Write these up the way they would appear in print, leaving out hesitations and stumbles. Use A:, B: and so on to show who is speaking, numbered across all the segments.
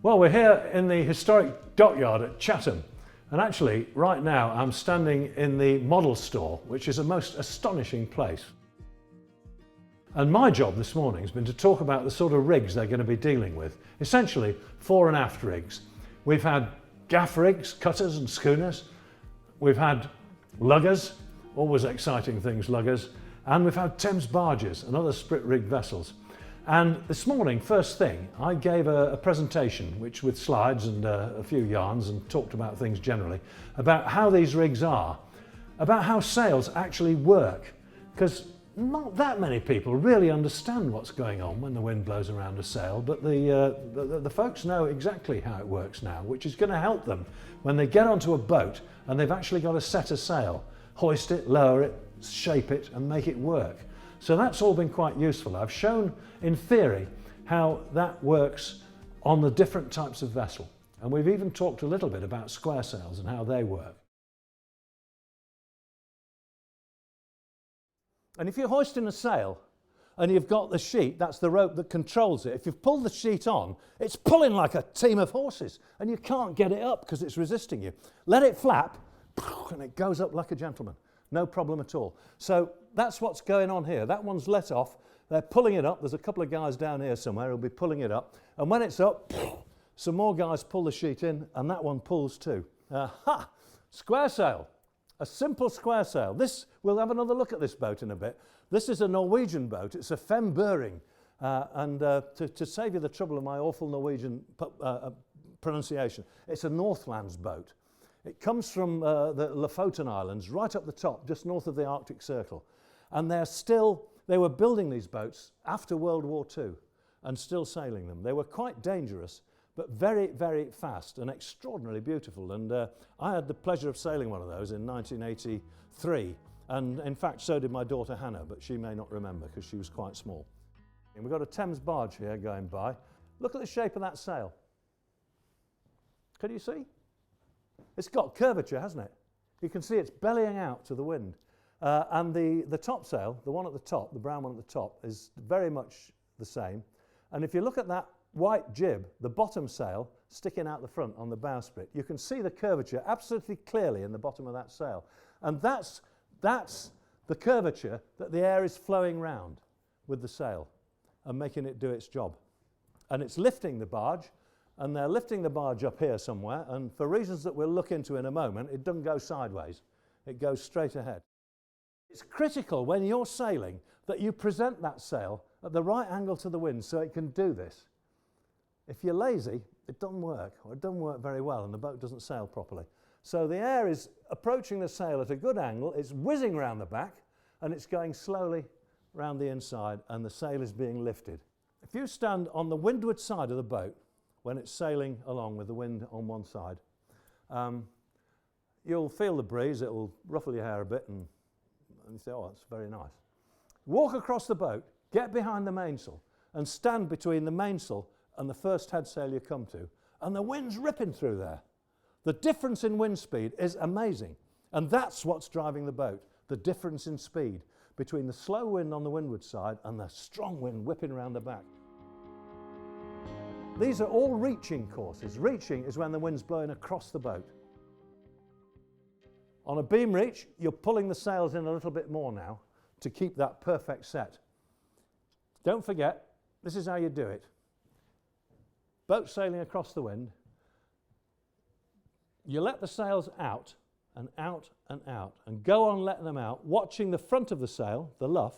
A: Well, we're here in the historic dockyard at Chatham, and actually right now I'm standing in the model store, which is a most astonishing place. And my job this morning has been to talk about the sort of rigs they're going to be dealing with, essentially fore and aft rigs. We've had gaff rigs, cutters and schooners, we've had luggers, always exciting things, luggers, and we've had Thames barges and other sprit rigged vessels. And this morning, first thing, I gave a presentation which with slides and a few yarns and talked about things generally, about how these rigs are, about how sails actually work, because not that many people really understand what's going on when the wind blows around a sail, but the folks know exactly how it works now, which is going to help them when they get onto a boat and they've actually got to set a sail, hoist it, lower it, shape it and make it work. So that's all been quite useful. I've shown in theory how that works on the different types of vessel. And we've even talked a little bit about square sails and how they work. And if you're hoisting a sail and you've got the sheet, that's the rope that controls it. If you've pulled the sheet on, it's pulling like a team of horses and you can't get it up because it's resisting you. Let it flap and it goes up like a gentleman. No problem at all. So that's what's going on here. That one's let off. They're pulling it up. There's a couple of guys down here somewhere who'll be pulling it up. And when it's up, some more guys pull the sheet in and that one pulls too. Aha! Square sail. A simple square sail. We'll have another look at this boat in a bit. This is a Norwegian boat. It's a femburing. To save you the trouble of my awful Norwegian pronunciation, it's a Northlands boat. It comes from the Lofoten Islands, right up the top, just north of the Arctic Circle. And they were building these boats after World War II and still sailing them. They were quite dangerous, but very, very fast and extraordinarily beautiful. And I had the pleasure of sailing one of those in 1983. And in fact, so did my daughter Hannah, but she may not remember because she was quite small. And we've got a Thames barge here going by. Look at the shape of that sail. Can you see? It's got curvature, hasn't it? You can see it's bellying out to the wind. And the topsail, the one at the top, the brown one at the top, is very much the same. And if you look at that white jib, the bottom sail sticking out the front on the bowsprit, you can see the curvature absolutely clearly in the bottom of that sail. And that's the curvature that the air is flowing round with the sail and making it do its job. And it's lifting the barge. And they're lifting the barge up here somewhere, and for reasons that we'll look into in a moment, it doesn't go sideways. It goes straight ahead. It's critical when you're sailing that you present that sail at the right angle to the wind so it can do this. If you're lazy, it doesn't work, or it doesn't work very well, and the boat doesn't sail properly. So the air is approaching the sail at a good angle, it's whizzing round the back, and it's going slowly round the inside, and the sail is being lifted. If you stand on the windward side of the boat, when it's sailing along with the wind on one side, you'll feel the breeze, it will ruffle your hair a bit and you say, oh, that's very nice. Walk across the boat, get behind the mainsail and stand between the mainsail and the first headsail you come to, and the wind's ripping through there. The difference in wind speed is amazing, and that's what's driving the boat, the difference in speed between the slow wind on the windward side and the strong wind whipping around the back. These are all reaching courses. Reaching is when the wind's blowing across the boat. On a beam reach, you're pulling the sails in a little bit more now to keep that perfect set. Don't forget, this is how you do it. Boat sailing across the wind, you let the sails out and out and out, and go on letting them out, watching the front of the sail, the luff,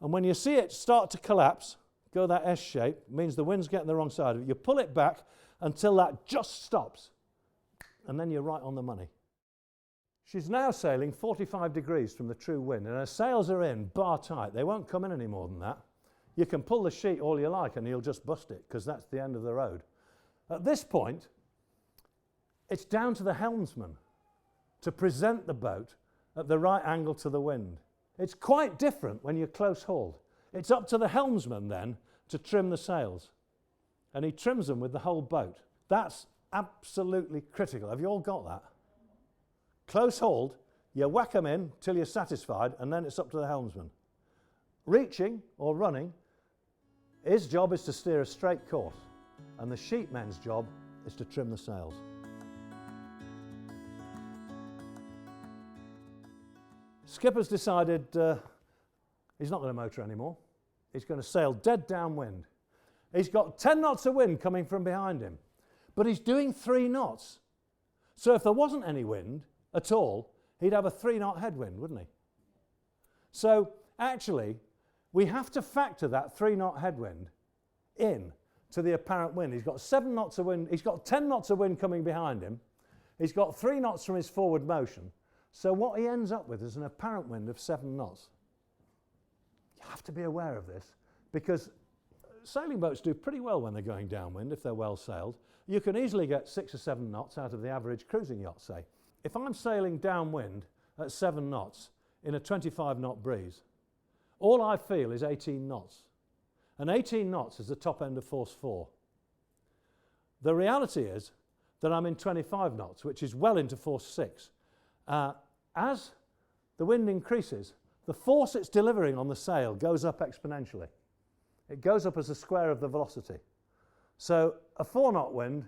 A: and when you see it start to collapse, go that S shape, means the wind's getting the wrong side of it. You pull it back until that just stops, and then you're right on the money. She's now sailing 45 degrees from the true wind, and her sails are in, bar tight. They won't come in any more than that. You can pull the sheet all you like, and you'll just bust it, because that's the end of the road. At this point, it's down to the helmsman to present the boat at the right angle to the wind. It's quite different when you're close hauled. It's up to the helmsman then to trim the sails, and he trims them with the whole boat. That's absolutely critical. Have you all got that? Close hauled, you whack them in till you're satisfied, and then it's up to the helmsman. Reaching or running, his job is to steer a straight course, and the sheepmen's job is to trim the sails. Skipper's decided he's not going to motor anymore. He's going to sail dead downwind. He's got 10 knots of wind coming from behind him, but he's doing 3 knots. So if there wasn't any wind at all, he'd have a 3-knot headwind, wouldn't he? So actually, we have to factor that 3-knot headwind in to the apparent wind. He's got 7 knots of wind. He's got 10 knots of wind coming behind him. He's got 3 knots from his forward motion. So what he ends up with is an apparent wind of 7 knots. You have to be aware of this because sailing boats do pretty well when they're going downwind if they're well sailed. You can easily get 6 or 7 knots out of the average cruising yacht, say. If I'm sailing downwind at 7 knots in a 25-knot breeze, all I feel is 18 knots. And 18 knots is the top end of force 4. The reality is that I'm in 25 knots, which is well into force 6. As the wind increases, the force it's delivering on the sail goes up exponentially. It goes up as a square of the velocity. So a 4-knot wind,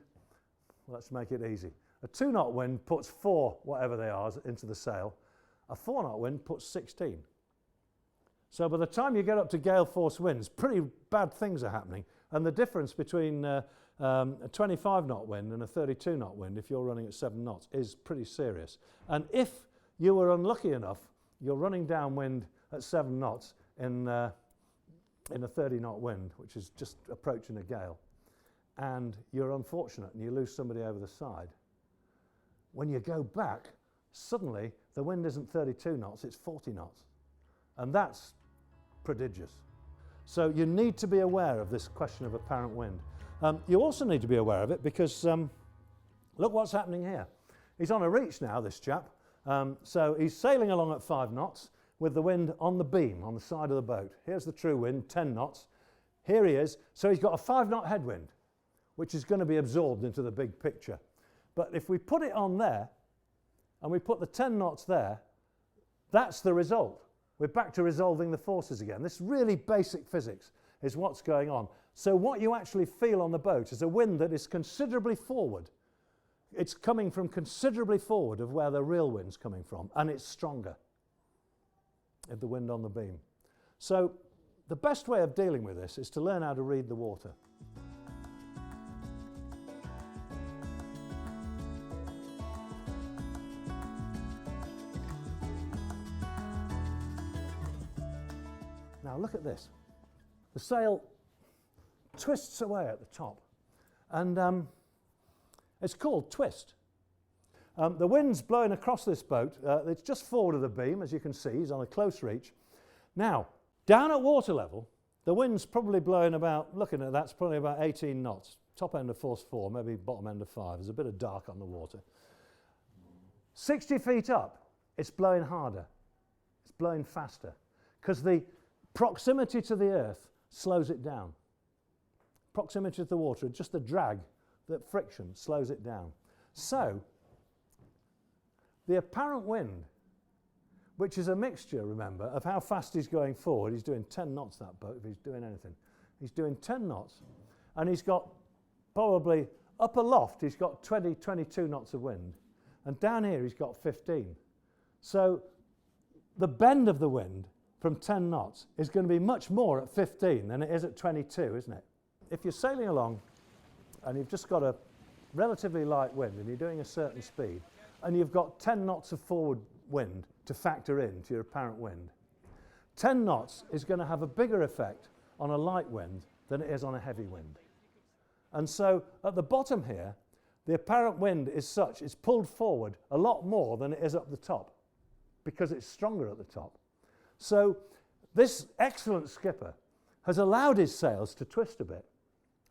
A: let's make it easy. A 2-knot wind puts 4, whatever they are, into the sail. A 4-knot wind puts 16. So by the time you get up to gale force winds, pretty bad things are happening. And the difference between a 25-knot wind and a 32-knot wind, if you're running at 7 knots, is pretty serious. And if you were unlucky enough, you're running downwind at 7 knots in a 30-knot wind, which is just approaching a gale, and you're unfortunate and you lose somebody over the side. When you go back, suddenly the wind isn't 32 knots, it's 40 knots. And that's prodigious. So you need to be aware of this question of apparent wind. You also need to be aware of it because look what's happening here. He's on a reach now, this chap. So he's sailing along at 5 knots with the wind on the beam, on the side of the boat. Here's the true wind, 10 knots. Here he is. So he's got a 5-knot headwind, which is going to be absorbed into the big picture. But if we put it on there, and we put the 10 knots there, that's the result. We're back to resolving the forces again. This really basic physics is what's going on. So what you actually feel on the boat is a wind that is considerably forward. It's coming from considerably forward of where the real wind's coming from, and it's stronger if the wind on the beam. So the best way of dealing with this is to learn how to read the water. Now look at this. The sail twists away at the top, and it's called twist. The wind's blowing across this boat. It's just forward of the beam, as you can see. He's on a close reach. Now, down at water level, the wind's probably blowing about, looking at that's probably about 18 knots. Top end of force 4, maybe bottom end of 5. There's a bit of dark on the water. 60 feet up, it's blowing harder. It's blowing faster, because the proximity to the earth slows it down. Proximity to the water, just the drag, the friction slows it down. So, the apparent wind, which is a mixture, remember, of how fast he's going forward. He's doing 10 knots, that boat, if he's doing anything. He's doing 10 knots, and he's got probably, up aloft, he's got 20, 22 knots of wind. And down here, he's got 15. So, the bend of the wind from 10 knots is going to be much more at 15 than it is at 22, isn't it? If you're sailing along and you've just got a relatively light wind and you're doing a certain speed and you've got 10 knots of forward wind to factor in to your apparent wind, 10 knots is going to have a bigger effect on a light wind than it is on a heavy wind. And so at the bottom here, the apparent wind is such, it's pulled forward a lot more than it is up the top because it's stronger at the top. So this excellent skipper has allowed his sails to twist a bit,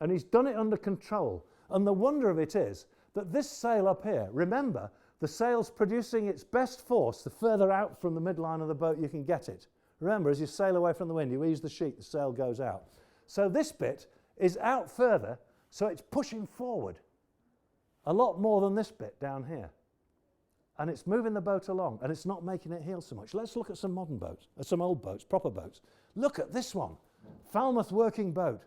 A: and he's done it under control. And the wonder of it is that this sail up here, remember, the sail's producing its best force the further out from the midline of the boat you can get it. Remember, as you sail away from the wind, you ease the sheet, the sail goes out. So this bit is out further, so it's pushing forward a lot more than this bit down here. And it's moving the boat along, and it's not making it heel so much. Let's look at some modern boats, some old boats, proper boats. Look at this one, Falmouth working boat.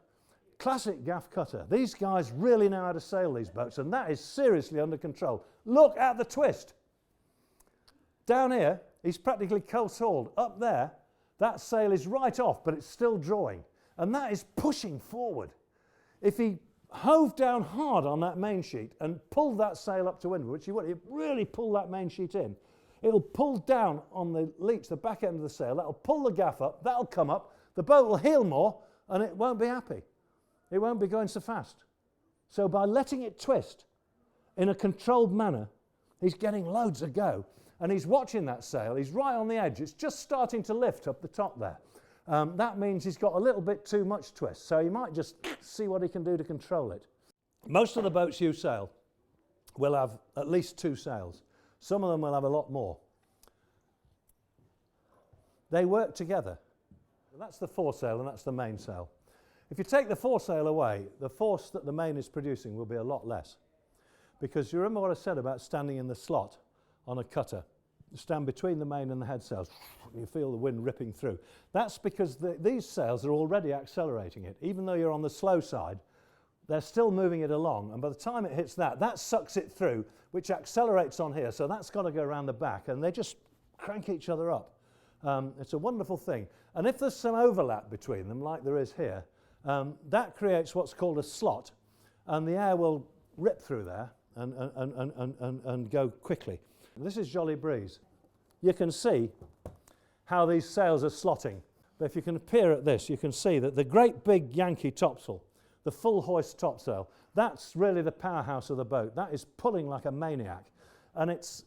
A: Classic gaff cutter. These guys really know how to sail these boats, and that is seriously under control. Look at the twist. Down here, he's practically close-hauled. Up there, that sail is right off, but it's still drawing. And that is pushing forward. If he hove down hard on that main sheet and pulled that sail up to windward, which he would, he'd really pull that main sheet in, it'll pull down on the leech, the back end of the sail, that'll pull the gaff up, that'll come up, the boat will heel more, and it won't be happy. It won't be going so fast. So by letting it twist in a controlled manner, he's getting loads of go. And he's watching that sail. He's right on the edge. It's just starting to lift up the top there. That means he's got a little bit too much twist. So he might just see what he can do to control it. Most of the boats you sail will have at least 2 sails. Some of them will have a lot more. They work together. That's the foresail and that's the mainsail. If you take the foresail away, the force that the main is producing will be a lot less. Because you remember what I said about standing in the slot on a cutter? You stand between the main and the head sails, and you feel the wind ripping through. That's because these sails are already accelerating it. Even though you're on the slow side, they're still moving it along, and by the time it hits that sucks it through, which accelerates on here, so that's got to go around the back, and they just crank each other up. It's a wonderful thing. And if there's some overlap between them, like there is here, that creates what's called a slot, and the air will rip through there and go quickly. This is Jolly Breeze. You can see how these sails are slotting. But if you can peer at this, you can see that the great big Yankee topsail, the full hoist topsail, that's really the powerhouse of the boat. That is pulling like a maniac. And it's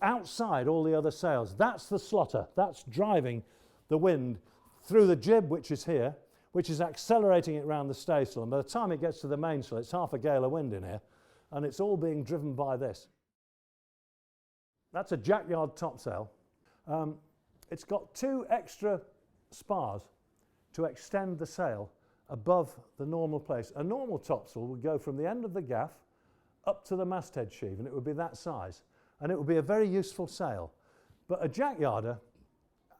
A: outside all the other sails. That's the slotter. That's driving the wind through the jib, which is here, which is accelerating it around the staysail. And by the time it gets to the mainsail, it's half a gale of wind in here. And it's all being driven by this. That's a jackyard topsail. It's got 2 extra spars to extend the sail above the normal place. A normal topsail would go from the end of the gaff up to the masthead sheave, and it would be that size. And it would be a very useful sail. But a jackyarder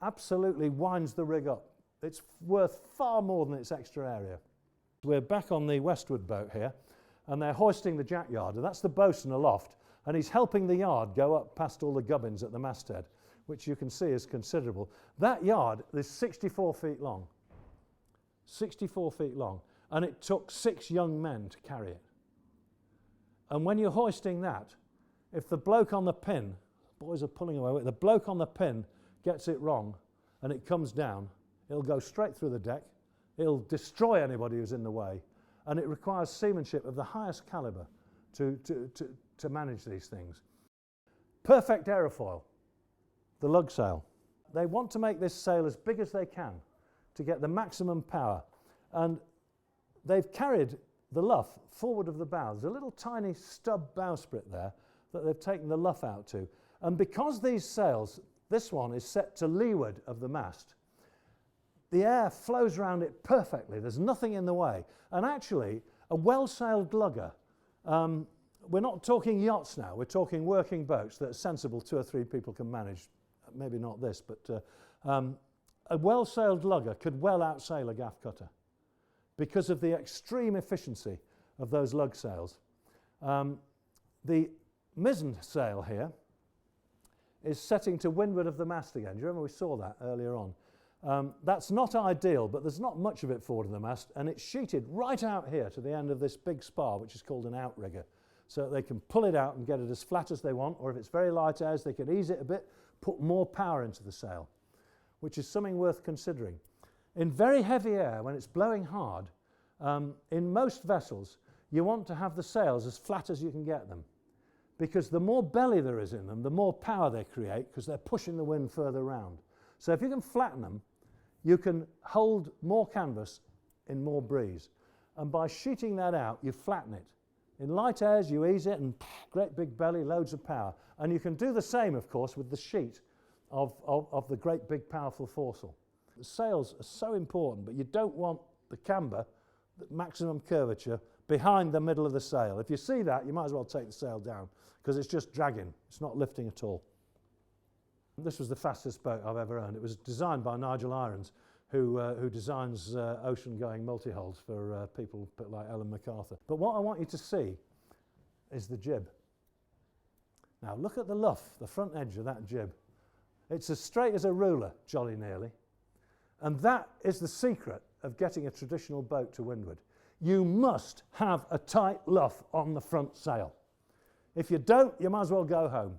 A: absolutely winds the rig up. It's worth far more than its extra area. We're back on the Westward boat here, and they're hoisting the jackyarder. That's the boatswain aloft. And he's helping the yard go up past all the gubbins at the masthead, which you can see is considerable. That yard is 64 feet long. 64 feet long. And it took 6 young men to carry it. And when you're hoisting that, if the bloke on the pin, boys are pulling away, the bloke on the pin gets it wrong and it comes down, it'll go straight through the deck. It'll destroy anybody who's in the way. And it requires seamanship of the highest caliber to manage these things. Perfect aerofoil, the lug sail. They want to make this sail as big as they can to get the maximum power. And they've carried the luff forward of the bow. There's a little tiny stub bowsprit there that they've taken the luff out to. And because these sails, this one is set to leeward of the mast, the air flows around it perfectly. There's nothing in the way. And actually, a well-sailed lugger, we're not talking yachts now, we're talking working boats that are sensible 2 or 3 people can manage. Maybe not this, but a well-sailed lugger could well outsail a gaff cutter because of the extreme efficiency of those lug sails. The mizzen sail here is setting to windward of the mast again. Do you remember we saw that earlier on? That's not ideal, but there's not much of it forward of the mast, and it's sheeted right out here to the end of this big spar, which is called an outrigger. So they can pull it out and get it as flat as they want, or if it's very light airs, they can ease it a bit, put more power into the sail, which is something worth considering. In very heavy air, when it's blowing hard, in most vessels, you want to have the sails as flat as you can get them, because the more belly there is in them, the more power they create, because they're pushing the wind further round. So if you can flatten them, you can hold more canvas in more breeze. And by sheeting that out, you flatten it. In light airs, you ease it, and great big belly, loads of power. And you can do the same, of course, with the sheet of the great big powerful foresail. The sails are so important, but you don't want the camber, the maximum curvature, behind the middle of the sail. If you see that, you might as well take the sail down, because it's just dragging. It's not lifting at all. This was the fastest boat I've ever owned. It was designed by Nigel Irons, who designs ocean-going multi-hulls for people like Ellen MacArthur. But what I want you to see is the jib. Now look at the luff, the front edge of that jib. It's as straight as a ruler, jolly nearly. And that is the secret of getting a traditional boat to windward. You must have a tight luff on the front sail. If you don't, you might as well go home.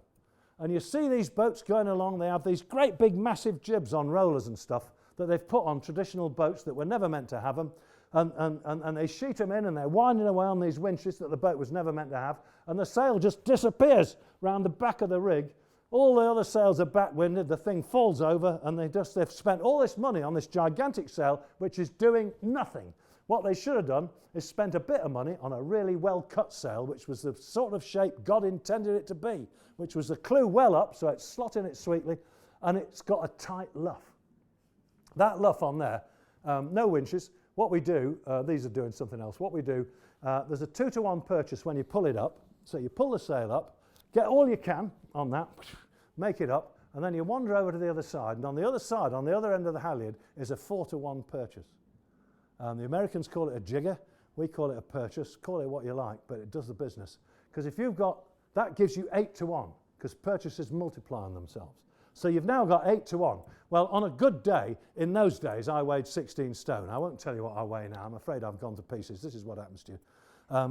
A: And you see these boats going along, they have these great big massive jibs on rollers and stuff that they've put on traditional boats that were never meant to have them, and they sheet them in and they're winding away on these winches that the boat was never meant to have, and the sail just disappears round the back of the rig. All the other sails are backwinded, the thing falls over, and they've spent all this money on this gigantic sail which is doing nothing. What they should have done is spent a bit of money on a really well-cut sail, which was the sort of shape God intended it to be, which was the clew well up, so it's slotting it sweetly, and it's got a tight luff. That luff on there, no winches. What we do, these are doing something else. What we do, there's a 2-to-1 purchase when you pull it up. So you pull the sail up, get all you can on that, make it up, and then you wander over to the other side. And on the other side, on the other end of the halyard, is a 4-to-1 purchase. The Americans call it a jigger. We call it a purchase. Call it what you like, but it does the business. Because if you've got, that gives you 8-to-1, because purchases multiply on themselves. So you've now got 8-to-1. Well, on a good day, in those days, I weighed 16 stone. I won't tell you what I weigh now. I'm afraid I've gone to pieces. This is what happens to you.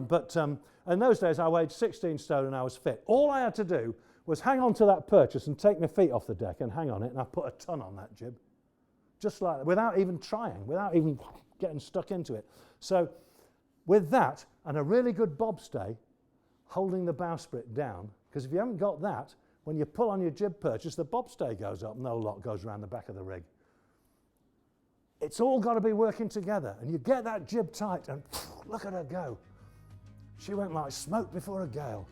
A: But in those days, I weighed 16 stone and I was fit. All I had to do was hang on to that purchase and take my feet off the deck and hang on it, and I put a ton on that jib. Just like that, without even trying, without even getting stuck into it. So with that and a really good bobstay holding the bowsprit down, because if you haven't got that, when you pull on your jib purchase, the bobstay goes up and the whole lot goes around the back of the rig. It's all got to be working together, and you get that jib tight and look at her go. She went like smoke before a gale.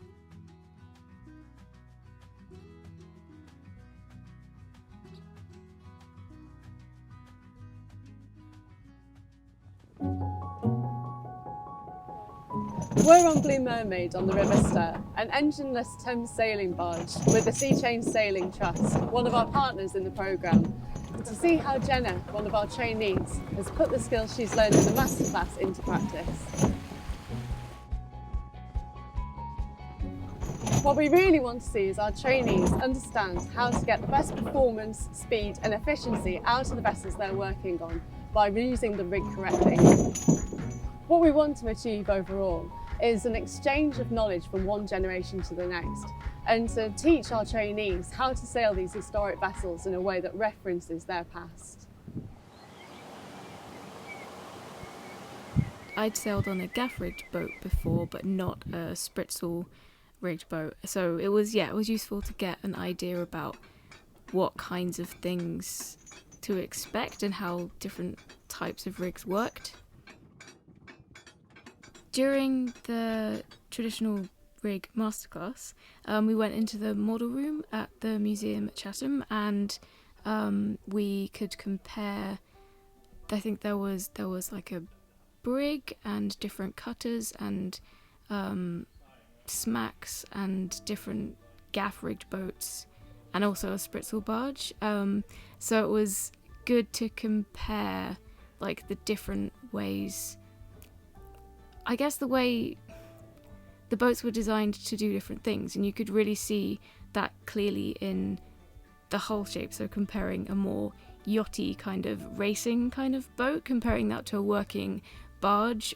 B: We're on Blue Mermaid on the River Ster, an engineless Thames sailing barge with the Sea Change Sailing Trust, one of our partners in the programme, to see how Jenna, one of our trainees, has put the skills she's learned in the masterclass into practice. What we really want to see is our trainees understand how to get the best performance, speed and efficiency out of the vessels they're working on by using the rig correctly. What we want to achieve overall is an exchange of knowledge from one generation to the next, and to teach our trainees how to sail these historic vessels in a way that references their past.
C: I'd sailed on a gaff-rigged boat before, but not a spritsail-rigged boat, so it was useful to get an idea about what kinds of things to expect and how different types of rigs worked. During the traditional rig masterclass, we went into the model room at the museum at Chatham, and we could compare. I think there was like a brig and different cutters and smacks and different gaff-rigged boats, and also a spritsail barge. So it was good to compare like the different ways. I guess the way the boats were designed to do different things, and you could really see that clearly in the hull shape. So comparing a more yachty kind of racing kind of boat, comparing that to a working barge,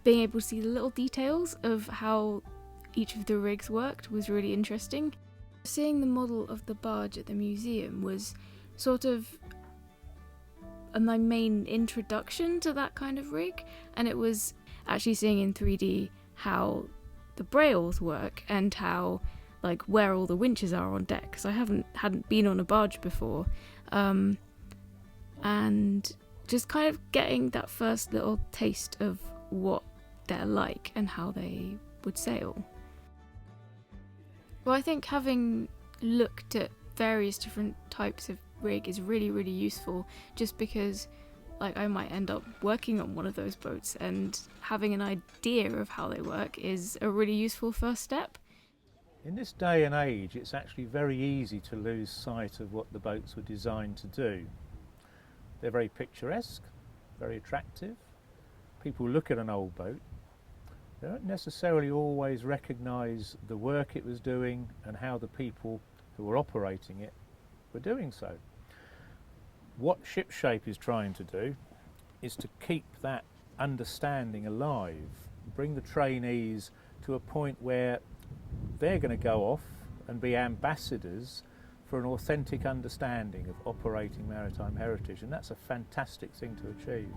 C: being able to see the little details of how each of the rigs worked was really interesting. Seeing the model of the barge at the museum was sort of my main introduction to that kind of rig, and it was actually seeing in 3D how the brails work and how, like, where all the winches are on deck, because I hadn't been on a barge before, and just kind of getting that first little taste of what they're like and how they would sail. Well, I think having looked at various different types of rig is really, really useful, just because like I might end up working on one of those boats, and having an idea of how they work is a really useful first step.
D: In this day and age, it's actually very easy to lose sight of what the boats were designed to do. They're very picturesque, very attractive. People look at an old boat. They don't necessarily always recognise the work it was doing and how the people who were operating it were doing so. What Shipshape is trying to do is to keep that understanding alive, bring the trainees to a point where they're going to go off and be ambassadors for an authentic understanding of operating maritime heritage, and that's a fantastic thing to achieve.